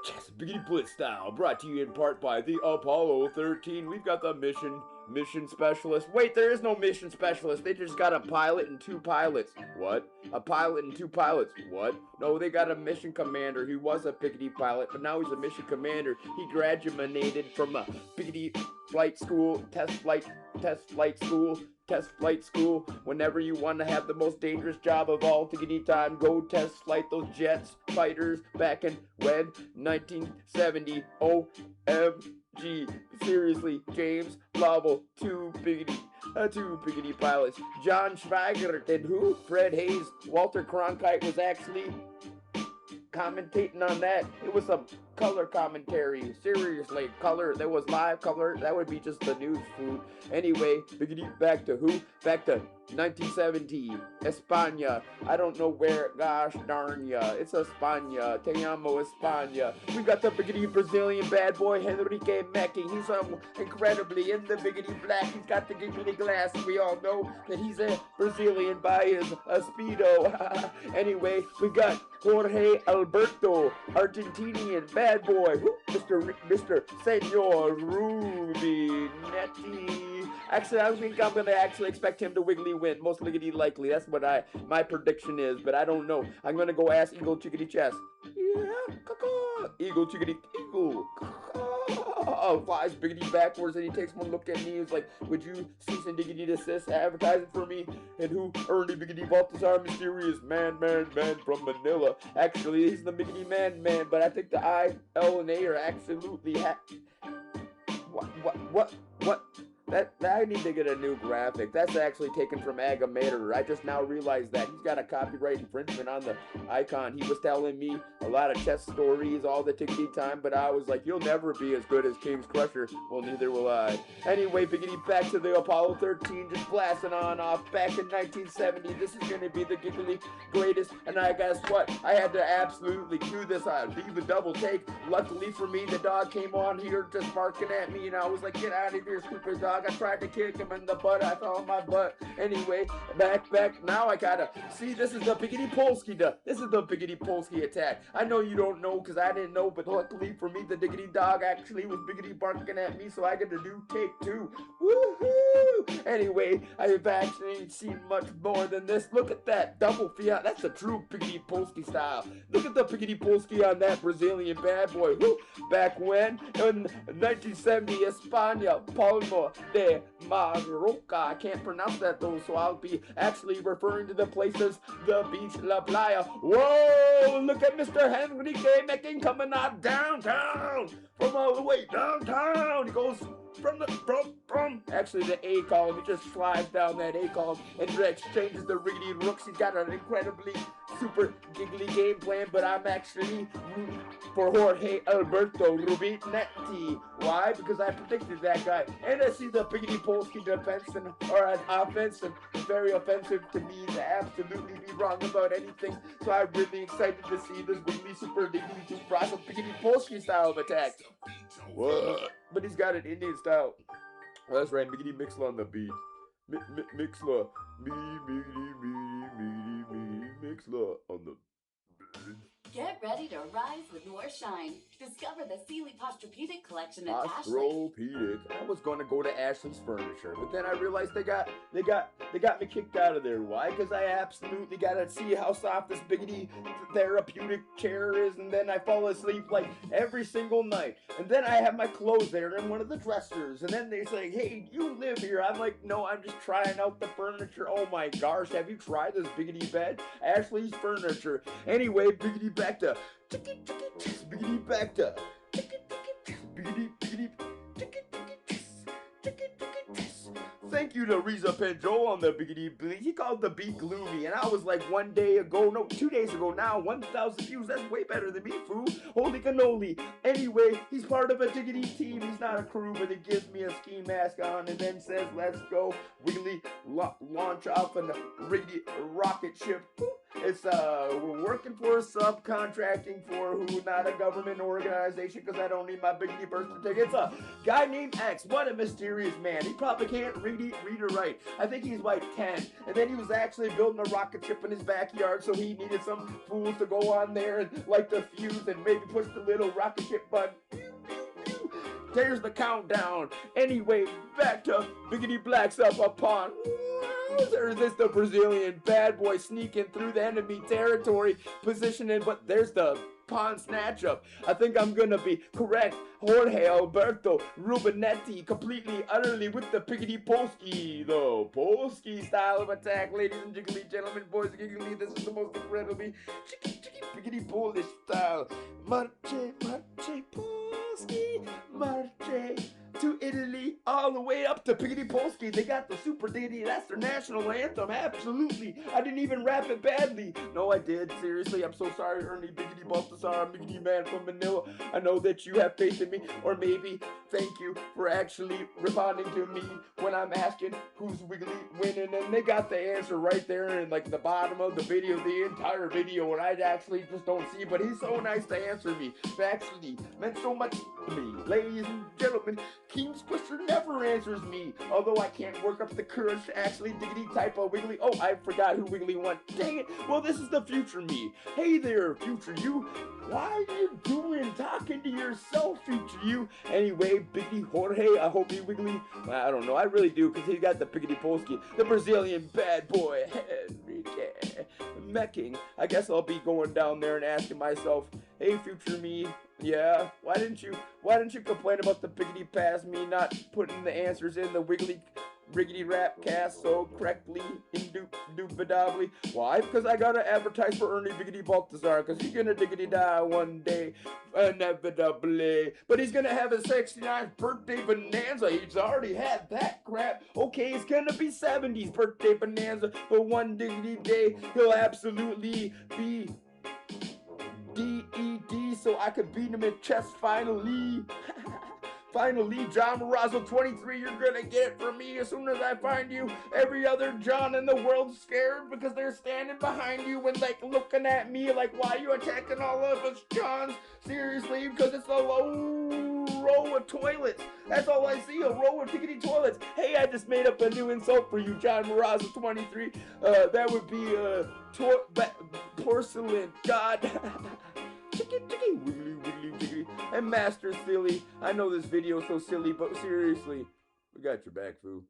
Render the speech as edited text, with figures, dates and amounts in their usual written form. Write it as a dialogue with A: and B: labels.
A: chESS Biggity Blitz style, brought to you in part by the Apollo 13. We've got the mission specialist. Wait, there is no mission specialist. They just got a pilot and two pilots. What? A pilot and two pilots. What? No, they got a mission commander. He was a Piggity pilot, but now he's a mission commander. He graduated from a Piggity flight school, test flight school. Whenever you want to have the most dangerous job of all tickety time, go test flight those jets, fighters, back in when 1970. OMG. Seriously, James Lovell, two Piggity pilots. John Schweigert and who? Fred Hayes. Walter Cronkite was actually commentating on that. It was some color commentary. Seriously, color. There was live color. That would be just the news food. Anyway, back to who? Back to 1970. España. I don't know where. Gosh darn ya. It's España. Te amo España. We got the biggity Brazilian bad boy Henrique Mecking. He's incredibly in the biggity black. He's got the giggly glass. We all know that he's a Brazilian by his speedo. Anyway, we got Jorge Alberto, Argentinian bad boy. Mr. Senor Rubinetti. Actually, I think I'm gonna expect him to wiggly win. Most likely. That's what my prediction is, but I don't know. I'm gonna go ask Eagle Chickadee Chess. Yeah, caw. Eagle Chickadee Eagle. Flies biggity backwards and he takes one look at me. He's like, would you cease and diggity desist advertising for me? And who? Ernie Biggity Balthazar, mysterious man from Manila. Actually, he's the biggity man, but I think the I, L, and A are absolutely what? That I need to get a new graphic. That's actually taken from Agamator. I just now realized that he's got a copyright infringement on the icon. He was telling me a lot of chess stories all the tickety time, but I was like, you'll never be as good as King's Crusher. Well, neither will I. Anyway, biggity back to the Apollo 13, just blasting on off back in 1970. This is gonna be the giggly greatest, and I guess what? I had to absolutely do this. I'd leave a double take. Luckily for me, the dog came on here just barking at me, and I was like, get out of here, stupid dog. I tried to kick him in the butt. I fell on my butt. Anyway, back. Now I gotta see. This is the Biggity Polsky. This is the Biggity Polsky attack. I know you don't know because I didn't know, but luckily for me, the diggity dog actually was biggity barking at me, so I get to do take two. Woohoo! Anyway, I have actually seen much more than this. Look at that double fiat. That's a true Biggity Polsky style. Look at the Biggity Polsky on that Brazilian bad boy. Woo! Back when in 1970, España, Palma de Mallorca. I can't pronounce that though, so I'll be actually referring to the places, the beach, La Playa. Whoa! Look at Mr. Henrique Mecking coming out downtown from all the way downtown. He goes from actually the A column. He just slides down that A column and exchanges the riggedy rooks. He's got an incredibly super giggly game plan, but I'm actually rooting for Jorge Alberto Rubinetti. Why? Because I predicted that guy. And I see the biggity Polsky defense or an offense, and very offensive to me to absolutely be wrong about anything. So I'm really excited to see this wiggly super diggity just brought some biggity Polsky style of attack. What? But he's got an Indian style. Well, that's right, Miggity Mixla on the beat. Mixla. Mixla on the beat.
B: Get ready to rise with more shine. Discover the Sealy Posturepedic collection at Ashley.
A: Posturepedic. I was gonna go to Ashley's Furniture, but then I realized they got me kicked out of there. Why? Because I absolutely gotta see how soft this biggity therapeutic chair is, and then I fall asleep like every single night. And then I have my clothes there in one of the dressers, and then they say, "Hey, you live here?" I'm like, "No, I'm just trying out the furniture." Oh my gosh, have you tried this biggity bed? Ashley's Furniture. Anyway, biggity back to biggity back to biggity. Thank you to Reza Penjo on the biggity bleed. He called the beat gloomy, and I was like 2 days ago now, 1,000 views. That's way better than me, fool. Holy cannoli. Anyway, he's part of a diggity team. He's not a crew, but he gives me a ski mask on and then says, let's go. Wiggly launch off in a riggedy rocket ship. It's we're working for a subcontracting for who, not a government organization, because I don't need my biggity birth certificate. It's a guy named X. What a mysterious man. He probably can't read or write. I think he's like 10. And then he was actually building a rocket ship in his backyard, so he needed some fools to go on there and light the fuse and maybe push the little rocket ship button. There's the countdown. Anyway, back to Biggity Blacks up upon. There's this the Brazilian bad boy sneaking through the enemy territory, positioning, but there's the pawn snatch up. I think I'm gonna be correct. Jorge, Alberto, Rubinetti, completely, utterly with the piggity Polski. The Polski style of attack, ladies and jiggly gentlemen, boys and giggly. This is the most incredibly chicky piggity Polish style. Marche, marche, Polski, marche. To Italy, all the way up to Piggity Polski. They got the super ditty. That's their national anthem. Absolutely. I didn't even rap it badly. No, I did. Seriously, I'm so sorry, Ernie Biggity Balthasar, Biggity Man from Manila. I know that you have faith in me, or maybe thank you for actually responding to me when I'm asking who's Wiggly winning. And they got the answer right there in like the bottom of the video, the entire video, and I actually just don't see. But he's so nice to answer me. It actually meant so much to me. Ladies and gentlemen, King Squisher never answers me, although I can't work up the courage to actually diggity type a Wiggly. Oh, I forgot who Wiggly won. Dang it. Well, this is the future me. Hey there, future you. Why are you doing talking to yourself, future you? Anyway, Biggity Jorge, I hope he Wiggly. I don't know. I really do, because he's got the Piggity Polski, the Brazilian bad boy, Henrique. Mecking. I guess I'll be going down there and asking myself, hey, future me. Yeah, why didn't you complain about the Biggity past me not putting the answers in the riggedy rap cast so correctly, indubitably? Why? Because I gotta advertise for Ernie Biggity Balthazar, because he's gonna diggity die one day, inevitably. But he's gonna have his 69th birthday bonanza. He's already had that crap. Okay, it's gonna be 70s birthday bonanza, but one diggity day he'll absolutely be DED, so I could beat him in chess finally. Finally, John Morazzo 23, you're gonna get it from me as soon as I find you. Every other John in the world's scared because they're standing behind you and like looking at me like, why are you attacking all of us Johns? Seriously, because it's a low row of toilets. That's all I see, a row of tickety toilets. Hey, I just made up a new insult for you, John Morazzo 23. That would be porcelain god. Chicky, wiggly, wiggly, wiggly. And Master Silly. I know this video is so silly, but seriously, we got your back, foo.